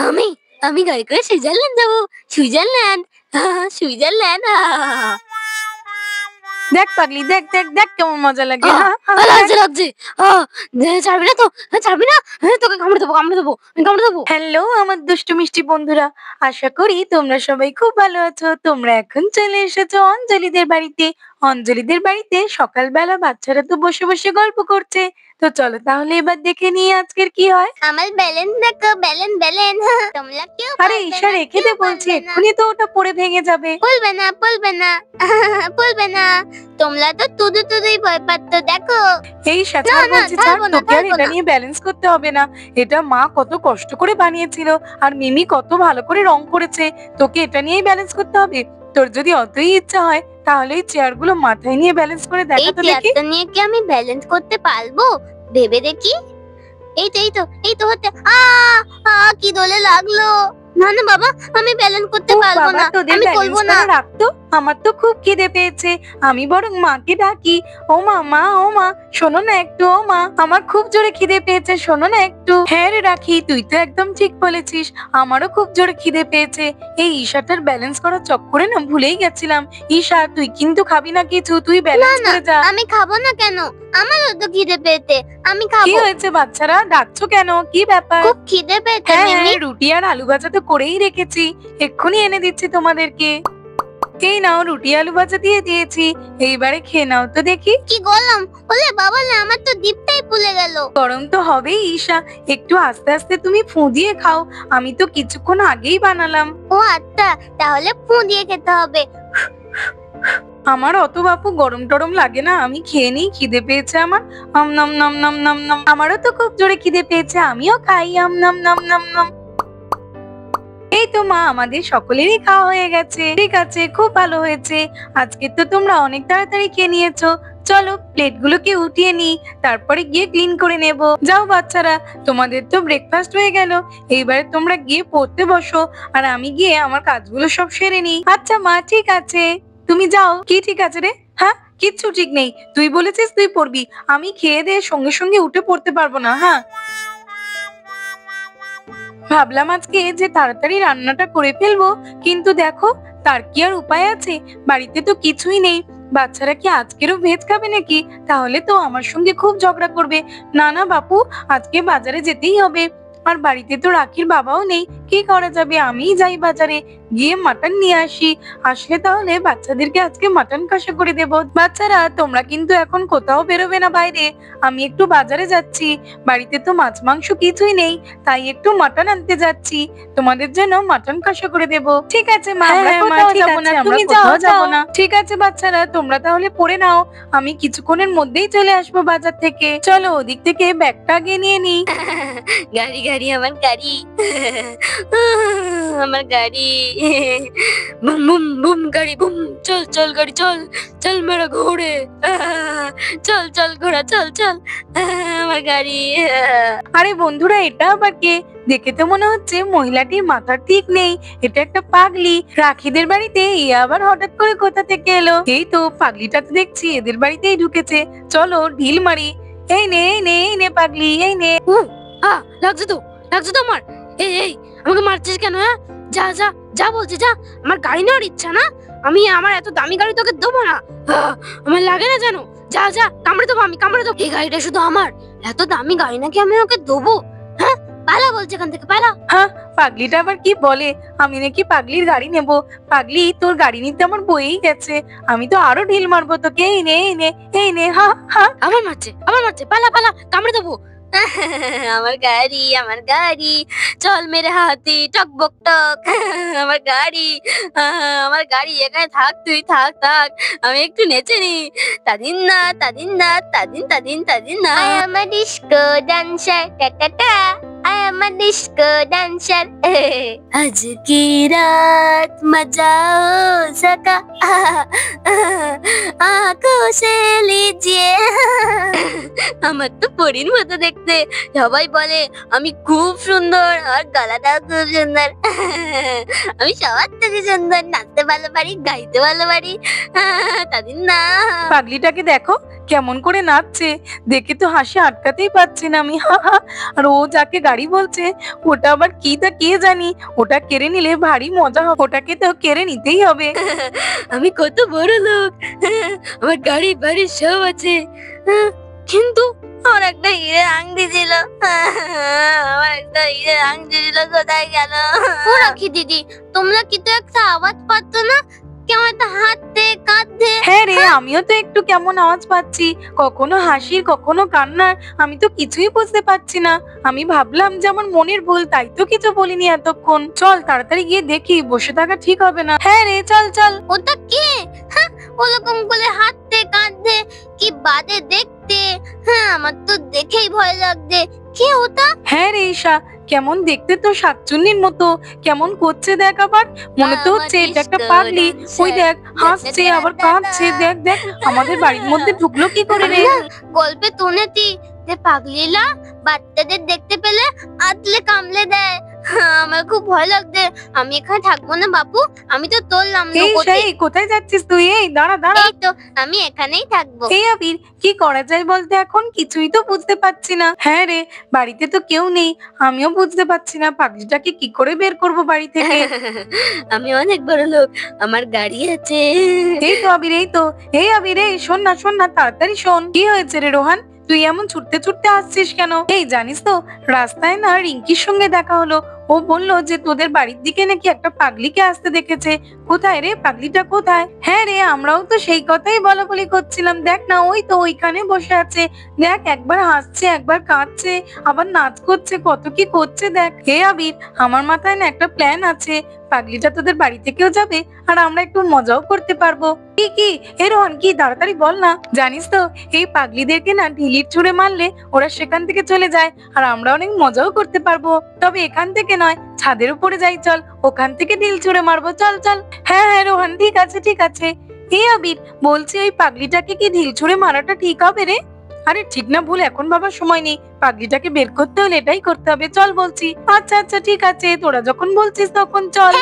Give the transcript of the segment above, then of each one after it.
আমি আমি গাড়ি করে সুইজারল্যান্ড যাবো। Switzerland, Switzerland. দেখ পাগলি, দেখ দেখ দেখ কেমন মজা লাগে। লাগছে লাগছে। ছাড়বি না তো? ছাড়বি না? তোকে কামড়ে দেবো, কামড়ে দেবো, কামড়ে দেবো। হ্যালো আমার দুষ্টু মিষ্টি বন্ধুরা, আশা করি তোমরা সবাই খুব ভালো আছো। তোমরা এখন চলে এসেছো অঞ্জলিদের বাড়িতে। অঞ্জলিদের বাড়িতে সকালবেলা বাচ্চারা তো বসে বসে গল্প করছে। তো চলো তাহলে এবার দেখে নিয়ে আজকের কি হয়। আমার ব্যালেন্স দেখো, ব্যালেন্স ব্যালেন্স। তোমরা কেউ আরে ঈশা রেখে দে বলছি, এক্ষুনি তো ওটা পড়ে ভেঙে যাবে। বলবে না, বলবে না, বলবে না। তোমরা তো তুদুই ভয় পাচ্ছ, দেখো। এই সাথে বলছি ছাড়, তোকে আর এটা নিয়ে ব্যালেন্স করতে হবে না। এটা মা কত কষ্ট করে বানিয়েছিল, আর মিমি কত ভালো করে রং করেছে। তোকে এটা নিয়েই ব্যালেন্স করতে হবে। তোর যদি অতই ইচ্ছা হয় তাহলে এই চেয়ারগুলো মাথায় নিয়ে ব্যালেন্স করে দেখা তো দেখি। এই চেয়ারটা নিয়ে কি আমি ব্যালেন্স করতে পারবো? ভেবে দেখি। এই তো হচ্ছে। কি দোলে লাগলো। না না বাবা, আমি ব্যালেন্স করতে পারবো না, আমি করবো না। রাখতো, আমার তো খুব খিদে পেয়েছে। আমি বরং মাকে ডাকি। ও মা, ও মা, শোনো না একটু। ও মা, আমার খুব জোরে খিদে পেয়েছে, শোনো না একটু। হ্যাঁ রে রাখি, তুই তো একদম ঠিক বলেছিস, আমারও খুব জোরে খিদে পেয়েছে। এই ঈশাটার ব্যালেন্স করার চক্করে না ভুলেই গেছিলাম। ঈশা, তুই কিন্তু খাবি না কিছু, তুই ব্যালেন্স করে যা। আমি খাবো না কেন? আমারও তো খিদে পেয়েছে, আমি খাবো। কি হয়েছে বাচ্চারা, ডাকছো কেন? কি ব্যাপার? খুব খিদে পেয়েছে। হ্যাঁ, রুটি আর আলু ভাজা তো করেই রেখেছি, এক্ষুনি এনে দিচ্ছি তোমাদেরকে। এই নাও, রুটি আলু ভাজা দিয়ে দিয়েছি, এইবারে খেয়ে নাও তো দেখি। কি গরম! ওলে বাবা, আমার তো জিভটাই ফুলে গেল। গরম তো হবেই ঈশা, একটু আস্তে আস্তে তুমি ফু দিয়ে খাও, আমি তো কিছুক্ষণ আগেই বানালাম। ও আচ্ছা, তাহলে ফু দিয়ে খেতে হবে। আমার অত বাপু গরম টরম লাগে না, আমি খেয়ে নিই, খিদে পেয়েছে আমার। আম নাম নাম নাম নাম নাম, আমারও তো খুব জোরে খিদে পেয়েছে, আমিও খাই। আম নাম নাম নাম নাম। এই তো মা, আমাদের সকলেরই খাওয়া হয়ে গেছে। ঠিক আছে, খুব ভালো হয়েছে। আজকে তো তোমরা অনেক তাড়াতাড়ি খেয়ে নিয়েছো। চলো প্লেটগুলোকে উঠিয়ে নিই, তারপরে গিয়ে ক্লিন করে নেব। যাও বাচ্চারা, তোমাদের তো ব্রেকফাস্ট হয়ে গেল, এইবারে তোমরা গিয়ে পড়তে বসো, আর আমি গিয়ে আমার কাজগুলো সব সেরে নিই। আচ্ছা মা, ঠিক আছে, তুমি যাও। কি ঠিক আছে রে? হ্যাঁ, কিচ্ছু ঠিক নেই, তুই বলেছিস তুই পড়বি, আমি খেয়ে দিয়ে সঙ্গে সঙ্গে উঠে পড়তে পারবো না। হ্যাঁ, ভাবলাম আজকে যে তাড়াতাড়ি রান্নাটা করে ফেলবো, কিন্তু দেখো তার কি আর উপায় আছে, বাড়িতে তো কিছুই নেই। বাচ্চারা কি আজকেরও ভেজ খাবে নাকি? তাহলে তো আমার সঙ্গে খুব ঝগড়া করবে। না না বাপু, আজকে বাজারে যেতেই হবে, আর বাড়িতে তো রাখির বাবাও নেই, কি করা যাবে? আমিই যাই বাজারে, গিয়ে মাটন নিয়ে আসি। আসলে তাহলে বাচ্চাদেরকে আজকে মাটন কষা করে দেব। বাচ্চারা তোমরা কিন্তু এখন কোথাও বেরোবে না বাইরে, আমি একটু বাজারে যাচ্ছি, বাড়িতে তো মাছ মাংস কিছুই নেই, তাই একটু মাটন আনতে যাচ্ছি, তোমাদের জন্য মাটন কষা করে দেব। ঠিক আছে মা, আমরা কোথাও যাবো না, তুমি যাও না। ঠিক আছে বাচ্চারা, তোমরা তাহলে পড়ে নাও, আমি কিছুক্ষণের মধ্যেই চলে আসবো বাজার থেকে। চলো ওদিক থেকে ব্যাগটা আগে নিয়ে নিই। গাড়ি গাড়ি, আমার গাড়ি, আমার গাড়ি। বুম বুম বুম, গাড়ি বুম। চল চল গাড়ি, চল চল মেরা ঘোড়ে। চল চল ঘোড়া, চল চল। আমার গাড়ি। আরে বন্ধুরা, এটা আবার কে? দেখে তো মনে হচ্ছে মহিলাটির মাথার ঠিক নেই, এটা একটা পাগলি। রাখিদের বাড়িতে এ আবার হঠাৎ করে কোথা থেকে এলো? এই তো পাগলিটা তো দেখছি এদের বাড়িতেই ঢুকেছে, চলো ঢিল মারি। এই নে এই নে এই নে পাগলি, এই নে। লাগছে তো, লাগছে তো আমার। এই এই, আমাকে মারছিস কেন? হ্যাঁ, যা যা যা বলছি, যা। আমার গাড়ি নেওয়ার ইচ্ছা না, আমি আমার এত দামি গাড়ি তোকে দেবো না। আমার লাগে না জানো, যা যা, কামড়ে দেবো, আমি কামড়ে দেবো। এই গাড়িটা শুধু আমার, এত দামি গাড়ি নাকি আমি ওকে দেবো? হ্যাঁ, পালা বলছে এখান থেকে, পালা। হ্যাঁ, পাগলিটা আবার কি বলে, আমি নাকি পাগলির গাড়ি নেব? পাগলি, তোর গাড়ি নিতে আমার বয়েই গেছে, আমি তো আরো ঢিল মারবো তোকে। এই নে এই নে এই নে। হা হা, আমার মারছে, আমার মারছে, পালা পালা, কামড়ে দেবো। আমার গাড়ি, আমার গাড়ি, চল মেরে হাতি টক বক টক। আমার গাড়ি, আমার গাড়ি, এখানে থাক, তুই থাক থাক, আমি একটু নেচে নি। তাদিন না তাদিন না, তাদিন তাদিন তাদিন না। I am a disco dancer, ta ta ta, I am a disco dancer. आज की रात मजा हो सका, आंखों से लीजिए। আমার তো পরীর মতো দেখতে। দেখতে। সবাই বলে আমি খুব সুন্দর, আর গলাটাও খুব সুন্দর। আমি সবার থেকে সুন্দর, নাচতে ভালো পারি, গাইতে ভালো পারি। তাদের না। পাগলিটাকে দেখো কেমন করে নাচছে, দেখে তো হাসি আটকাতেই পারছি না আমি। আর ও যাকে গাড়ি বলছে ওটা আবার কি তা কে জানি, ওটা কেড়ে নিলে ভারী মজা হবে, ওটাকে তো কেড়ে নিতেই হবে। আমি কত বড় লোক, আমার গাড়ি বাড়ি সব আছে, কিন্তু আমার একটা হিরের আংটি ছিল, আমার একটা হিরের আংটি ছিল, কোথায় গেল? ও রাখি দিদি, তোমরা কি তো একটা আওয়াজ পাচ্ছ না? কেমন একটা হাঁটতে কাঁদতে। হ্যাঁ রে, আমিও তো একটু কেমন আওয়াজ পাচ্ছি, কখনো হাসির কখনো কান্নার, আমি তো কিছুই বুঝতে পারছি না। আমি ভাবলাম যে আমার মনের ভুল, তাই তো কিছু বলিনি এতক্ষণ। চল তাড়াতাড়ি গিয়ে দেখি, বসে থাকা ঠিক হবে না। হ্যাঁ রে, চল চল। ওটা কে? ওরকম করে হাঁটতে কাঁদতে, কি বাজে দেখতে। আমার তো দেখেই ভয় লাগছে। কে ওটা? হ্যাঁ রে ঈশা, কেমন দেখতে তো শাকচুন্নির মতো, কেমন করছে দেখ, আবার মনে তো হচ্ছে এটা একটা পাগলি। ওই দেখ হাসছে আবার কাঁদছে, দেখ দেখ আমাদের বাড়ির মধ্যে ঢুকলো কি করে রে? গল্পে শুনেছি যে পাগলিরা বাচ্চাদের দেখতে পেলে আতলে কামড়ে দেয়। আমার খুব ভয় লাগছে, আমি এখানে থাকবো না বাপু, আমি তো তোরলাম এই সেই, কোথায় যাচ্ছিস তুই? এই দাঁড়া দাঁড়া। এই তো আমি এখানেই থাকবো। এই আবির, কি করা যায় বলতে, এখন কিছুই তো বুঝতে পারছি না। হ্যাঁ রে, বাড়িতে তো কেউ নেই, আমিও বুঝতে পারছি না পাগলিটাকে কি করে বের করব বাড়ি থেকে। আমি অনেক বড় লোক, আমার গাড়ি আছে। এই তো আবির, এই তো। এই আবির, এই শোন না শোন না, তাড়াতাড়ি শোন। কি হয়েছে রে রোহান, তুই এমন ছুটতে ছুটতে আসছিস কেন? এই জানিস তো, রাস্তায় না রিঙ্কির সঙ্গে দেখা হলো, ও বললো যে তোদের বাড়ির দিকে নাকি একটা পাগলিকে আসতে দেখেছে। কোথায় রে, পাগলিটা কোথায়? হ্যাঁ রে, আমরাও তো সেই কথাই বলা বলি করছিলাম, দেখ না ওই তো ওইখানে বসে আছে, দেখ একবার হাসছে একবার কাঁদছে আবার নাচ করছে, কত কি করছে দেখ। হে আবির, আমার মাথায় না একটা প্ল্যান আছে, পাগলিটা তোদের বাড়ি থেকেও যাবে আর আমরা একটু মজাও করতে পারবো। কি কি? হে রোহন, কি তাড়াতাড়ি বল না। জানিস তো, এই পাগলিদেরকে না ঢিলির ছুঁড়ে মারলে ওরা সেখান থেকে চলে যায়, আর আমরা অনেক মজাও করতে পারবো। তবে এখান থেকে নয়, ছাদের উপরে যাই চল, ওখান থেকে ঢিল ছুঁড়ে মারবো, চল চল। হ্যাঁ হ্যাঁ রোহন, ঠিক আছে ঠিক আছে। হে আবির, বলছি ওই পাগলিটাকে কি ঢিল ছুঁড়ে মারাটা ঠিক হবে রে? আরে ঠিক না ভুল এখন বাবার সময় নেই, পাগলিটাকে বের করতে হলে এটাই করতে হবে, চল বলছি। আচ্ছা আচ্ছা ঠিক আছে, তোরা যখন বলছিস তখন চল।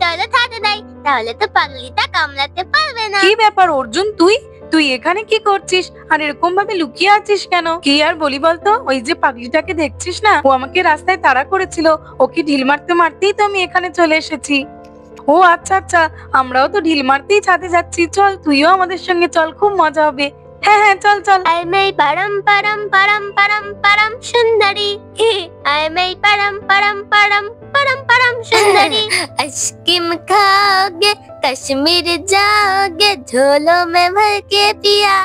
তাহলে থাকতে নাই, তাহলে তো পাগলিটা কামড়াতে পারবে না। কি ব্যাপার অর্জুন, তুই তুই এখানে কি করছিস আর এরকম ভাবে লুকিয়ে আছিস কেন? কি আর বলি বলতো, ওই যে পাগলিটাকে দেখছিস না, ও আমাকে রাস্তায় তাড়া করেছিল, ওকে ঢিল মারতে মারতেই তো আমি এখানে চলে এসেছি। ও আচ্ছা আচ্ছা, আমরাও তো ঢিল মারতেই ছাদে যাচ্ছি, চল তুইও আমাদের সঙ্গে চল, খুব মজা হবে। হ্যাঁ হ্যাঁ চল চল। আয় মেই পারম পারম পারম পারম পারম সুন্দরী, আয় মেই পারম পারম পারম পারম পারম সুন্দরী। आइसक्रीम खाओगे, कश्मीर जाओगे, झोलों में भर के पिया।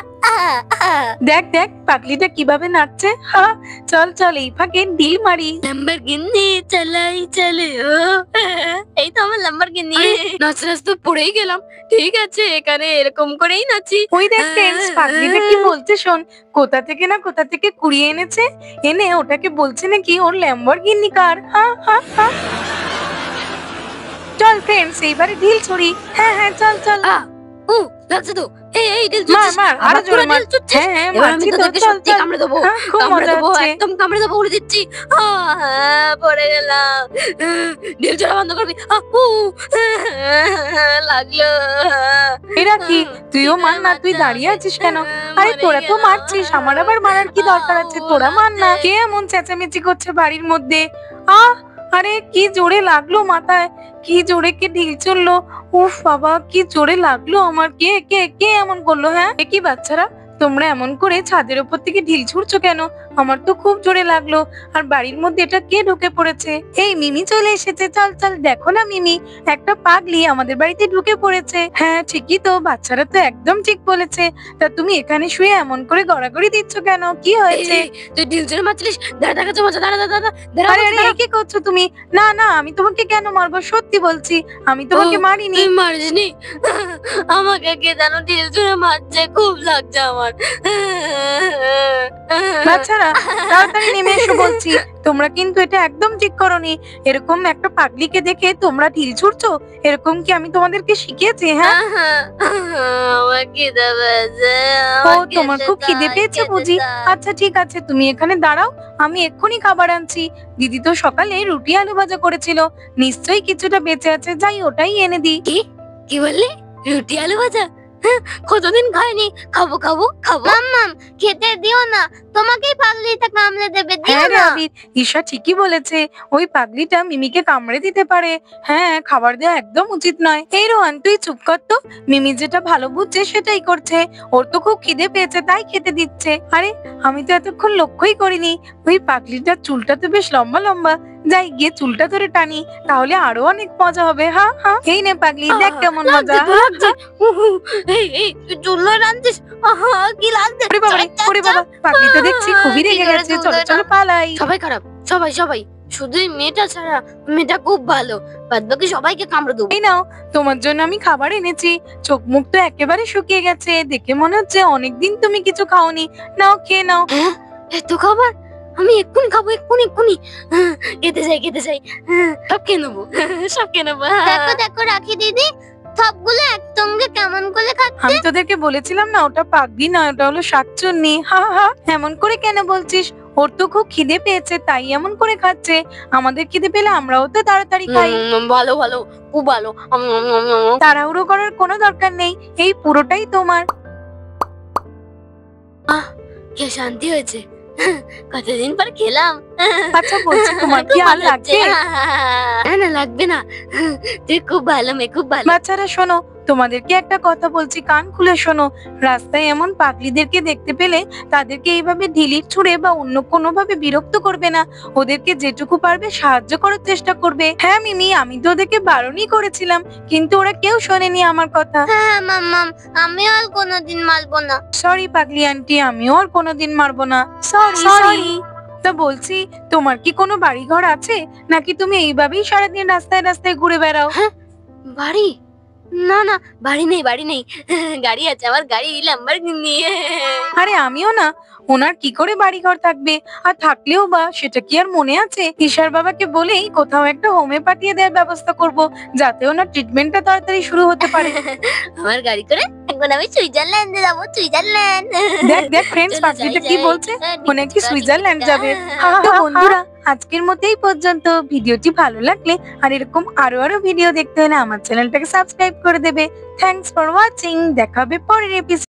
দেখ দেখ পাগলিটা কিভাবে নাচছে। হ্যাঁ চল চল, এই ফাঁকে ঢিল মারি। ল্যাম্বরগিনি চালাই চলে ও, এই তো আমার ল্যাম্বরগিনি। নাচ নাচ তো পড়েই গেলাম, ঠিক আছে এখানে এরকম করেই নাচি। ওই দেখ ফ্রেন্ডস, পাগলিটা কি বলছে শোন, কোথা থেকে না কোথা থেকে কুড়িয়ে এনেছে, এনে ওটাকে বলছে নাকি ওর ল্যাম্বরগিনি কার। হ্যাঁ হ্যাঁ হ্যাঁ, চল ফ্রেন্ডস এইবারে ঢিল ছুড়ি। হ্যাঁ হ্যাঁ চল চল। লাগছে তো, এই দিল মার মার, আরো জোরে মার। হ্যাঁ হ্যাঁ মারছি তো, চল চল। কামড়ে দেবো, হ্যাঁ, খুব কামড়ে মজা দেবো, হচ্ছে। একদম কামড়ে দেবো বলে দিচ্ছি। পড়ে গেলাম, ঢিল ছোড়া বন্ধ করবি। লাগলো। এরা কি, তুইও মার না, তুই দাঁড়িয়ে আছিস কেন? আরে তোরা তো মারছিস, আমার আবার মারার কি দরকার আছে, তোরা মার না। কে এমন চেঁচামেচি করছে বাড়ির মধ্যে? আহ, আরে কি জোরে লাগলো মাথায়, কি জোরে কে ঢিল চললো। উফ বাবা, কি জোরে লাগলো আমার। কে কে কে এমন করলো? হ্যাঁ এ কি বাচ্চারা, তোমরা এমন করে ছাদের উপর থেকে ঢিল ছুড়ছো কেন? আমার তো খুব জোরে লাগলো। আর বাড়ির মধ্যে এটা কে ঢুকে পড়েছে? এই মিমি চলে এসেছে, চল চল, দেখো না মিমি, একটা পাগলি আমাদের বাড়িতে ঢুকে পড়েছে। হ্যাঁ ঠিকই তো, বাচ্চারা তো একদম ঠিক বলেছে। তা তুমি এখানে শুয়ে এমন করে গড়াগড়ি দিচ্ছ কেন, কি হয়েছে? তুই ঢিল ছোড়া মারছিলিস, দাঁড়া দেখা মজা, দাঁড়া দাঁড়া দাঁড়া। আরে আরে, এ কি করছো তুমি? না না, আমি তোমাকে কেন মারবো, সত্যি বলছি আমি তোমাকে মারিনি। তুই মারিসনি, আমাকে কে যেন ঢিল ছুঁড়ে মারছে, খুব লাগছে আমার। বাচ্চারা বন্ধুরা তাড়াতাড়ি নেমে এসো বলছি। তোমরা কিন্তু এটা একদম ঠিক করোনি। এরকম একটা পাগলিকে দেখে তোমরা ঢিল ছুড়ছো? এরকম কি আমি তোমাদেরকে শিখিয়েছি? হ্যাঁ, আমার খিদে পেয়েছে, ও আমার তোমার খুব খিদে দাও, পেয়েছে খেতে বুঝি? দাও। আচ্ছা ঠিক আছে, তুমি এখানে দাঁড়াও, আমি এক্ষুনি খাবার আনছি। দিদি তো সকালে রুটি আলু ভাজা করেছিল, নিশ্চয়ই কিছুটা বেঁচে আছে, যাই ওটাই এনে দিই। কি বললি? রুটি আলু ভাজা? হ্যাঁ, কতদিন খাইনি, খাবো খাবো খাবো। মাম্মাম খেতে দিও না, তোমাকেই পাগলিটা কামড়ে দেবে, দিও হ্যাঁ রে না। আবির, ঈশা ঠিকই বলেছে, ওই পাগলিটা মিমিকে কামড়ে দিতে পারে। হ্যাঁ, খাবার দেওয়া একদম উচিত নয়। এই রোহান তুই চুপ কর তো, মিমি যেটা ভালো বুঝছে সেটাই করছে। ওর তো খুব খিদে পেয়েছে তাই খেতে দিচ্ছে। আরে আমি তো এতক্ষণ লক্ষ্যই করিনি, ওই পাগলিটার চুলটা তো বেশ লম্বা লম্বা। যাই গিয়ে চুলটা ধরে টানি, তাহলে আরো অনেক মজা হবে। হ্যাঁ হ্যাঁ, এই নে পাগলি, দেখ কেমন মজা। লাগছে তো লাগছে। এই তুই চুল ধরে টানছিস, কি লাগছে। ওরে বাবা, ওরে বাবা, পাগলি তো দেখছি খুবই কি রেগে করে গেছে, চুল চলো ধরে চলো পালাই। সবাই খারাপ, সবাই সবাই, শুধু এই মেয়েটা ছাড়া। মেয়েটা খুব ভালো, বাদ বাকি সবাইকে কামড়ে দেবো। এই নাও, তোমার জন্য আমি খাবার এনেছি। চোখ মুখ তো একেবারে শুকিয়ে গেছে, দেখে মনে হচ্ছে অনেকদিন তুমি কিছু খাওনি। নাও খেয়ে নাও। হ্যাঁ, এত খাবার আমি এক্ষুনি খাবো, এক্ষুনি এক্ষুনি। খেতে চাই খেতে চাই, সব খেয়ে নেবো, সব খেয়ে নেবো। দেখো দেখো রাখি দিদি, সবগুলো একসঙ্গে কেমন করে খাচ্ছে। আমি তোদেরকে বলেছিলাম না ওটা পাগলি নয়, ওটা হলো শাকচুন্নি। হা হা, এমন করে কেন বলছিস? ওর তো খুব খিদে পেয়েছে তাই এমন করে খাচ্ছে। আমাদের খিদে পেলে আমরাও তো তাড়াতাড়ি খাই। ভালো ভালো, খুব ভালো। তাড়াহুড়ো করার কোনো দরকার নেই, এই পুরোটাই তোমার। কে শান্তি হয়েছে, কতদিন পর খেলাম। আচ্ছা বলছি, তোমার কি খুব আর ভালো লাগবে? হচ্ছে। না না লাগবে না, তুই খুব ভালো মেয়ে, খুব ভালো। বাচ্চারা শোনো, তোমাদেরকে একটা কথা বলছি, কান খুলে শোনো। রাস্তায় এমন পাগলিদেরকে দেখতে পেলে তাদেরকে এইভাবে ঢিলির ছুঁড়ে বা অন্য কোনো ভাবে বিরক্ত করবে না। ওদেরকে যেটুকু পারবে সাহায্য করার চেষ্টা করবে। হ্যাঁ মিমি, আমি তো ওদেরকে বারণই করেছিলাম, কিন্তু ওরা কেউ শোনেনি আমার কথা। হ্যাঁ মাম্মাম, আমি আর কোনোদিন মারবো না। সরি পাগলি আন্টি, আমিও আর কোনোদিন মারবো না। Sorry Sorry. সরি। তা বলছি, তোমার কি কোনো বাড়ি ঘর আছে, নাকি তুমি এইভাবেই সারাদিন রাস্তায় রাস্তায় ঘুরে বেড়াও? বাড়ি? না না, বাড়ি নেই বাড়ি নেই। গাড়ি আছে, আমার গাড়ি ল্যাম্বরগিনি। আরে আমিও না, ওনার কি করে বাড়ি ঘর থাকবে? আর থাকলেও বা সেটা কি আর মনে আছে? ঈশার বাবাকে বলেই কোথাও একটা হোমে পাঠিয়ে দেওয়ার ব্যবস্থা করব, যাতে ওনার ট্রিটমেন্টটা তাড়াতাড়ি শুরু হতে পারে। আমার গাড়ি করে এখন আমি সুইজারল্যান্ডে যাবো, সুইজারল্যান্ড। দেখ দেখ ফ্রেন্ডস, চলো, পাগলিটা যাই, কি যাই। বলছে, মনে হয় কি টিকিট সুইজারল্যান্ড কাটা, যাবে। টিকিট হা, হা, কাটা। হা, বন্ধুরা আজকের মতো এই পর্যন্ত। ভিডিওটি ভালো লাগলে আর এরকম আরো ভিডিও দেখতে হলে আমার চ্যানেলটাকে সাবস্ক্রাইব করে দেবে। থ্যাঙ্কস ফর ওয়াচিং, দেখা হবে পরের এপিসোড।